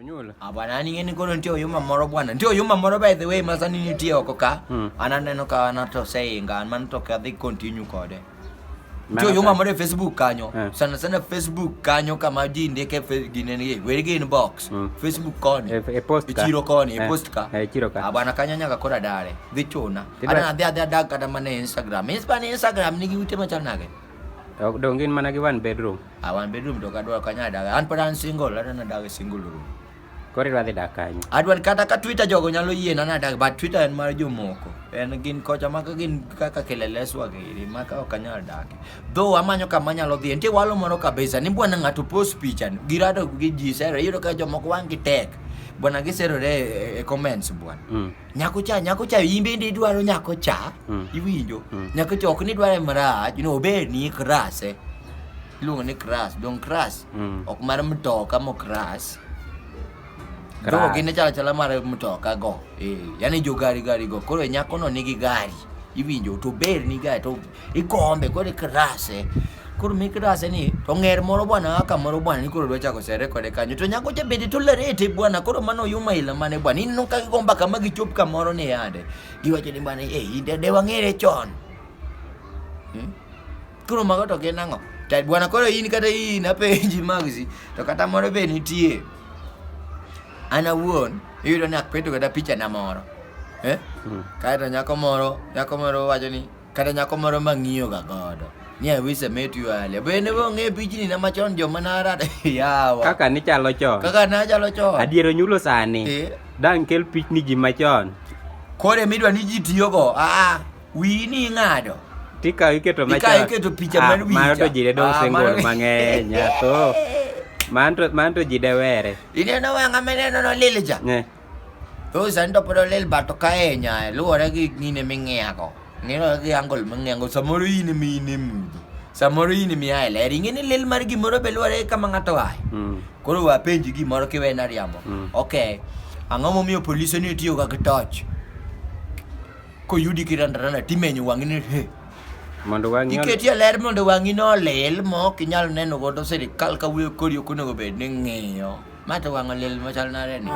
Onyuolo. Bwana ni ngeni kono ntie oyuma moro bwana. Ntie oyuma moro by the way masani nitie oko ka. Ananeno ka anato sayinga man to ka dhi continue kode. Ntie oyuma moro Facebook kanyo. Sana Facebook kanyo kama ji ndeke gineni wege inbox. Facebook koni. E post ka. Chiro koni, e post ka. Chiro ka. Bwana kanya nyaka kora dare. Dhi chuna. Ana adhi dag kata mane Instagram. Instagram nigi ute machal nage. Dongin mana gi one bedroom. One bedroom to kadwa kanya daga. An padan single, ana daga single room. Kore dwa dhi dak kanyo. Adwan kata ka Twitter jogo nyalo yie na daga, but Twitter en mar jomoko. En gin kocha maka gin kaka keleleswa giri maka okanyal dak. Though amanyo kama nyalo dhi. Ntie walo moro kabisa ni bwana ng'ato post picha girado gi ji sero yudo ka jomoko wangi tek. Bwana gisero e comments bwana. Nyako cha yimbe ndi dwaro nyako cha. Iwinjo. Nyako cha ok ni dwaro marach, obed ni krase. Luongo ni kras, dong kras. Ok mar mtoka mo kras. Go gine chala mar mtoka go. Yani jo gari go. Koro nyako no nigi gari. Iwinjo to ber ni gari to ikombe koro krase. Koro mi krase ni to ng'er moro bwana aka moro bwana ni koro dwa chako sere kode kanyo to nyako cha bedi to lerete bwana koro mano yuma ila mane bwana ino ka gomba kama gichop kamoro ne yande giwacho ni bwana de wang'ere chon. Koro mago to gen ang'o ta bwana koro in kata in apenji magzi to kata moro be nitie ana wuon iyudo ni akpeto kata picha na moro kata nyako moro wacho ni kata nyako moro mang'iyo ga godo ni I wish I met you earlier. Bende wonge pichni na machon joma narada yawa. Kaka ni chalo chon. Kaka na chalo chon. Adiero nyulo sani. Dan kel pichni ji machon. Kore midwa ni ji tiyogo. Wi ni ng'ado. Tika iketo machon. Tika iketo picha man wicha. Mano to ji de dong single mang'eny to. Manto ji de were. Ineno wanga meneno no lilja. To sando pero lil bato kaenya. Luore gi ngine ming'eko. Nino gi angol mangengo samoro ini mi nimudo samoro ini mi ai leri ngene lel mar gimoro beluore kama ng'ato ai koro wapenji gimoro kiwe na riambo okay ang'o momiyo polisi ni tiyo ga gitoch ko yudi kirandrana timenyo wang'ini mondo wangi iketi ler mondo wangi no lel mo kinyal neno godo sirikal ka wuyo kori okonego bed ni ng'iyo mato wang'o lel machal nare ni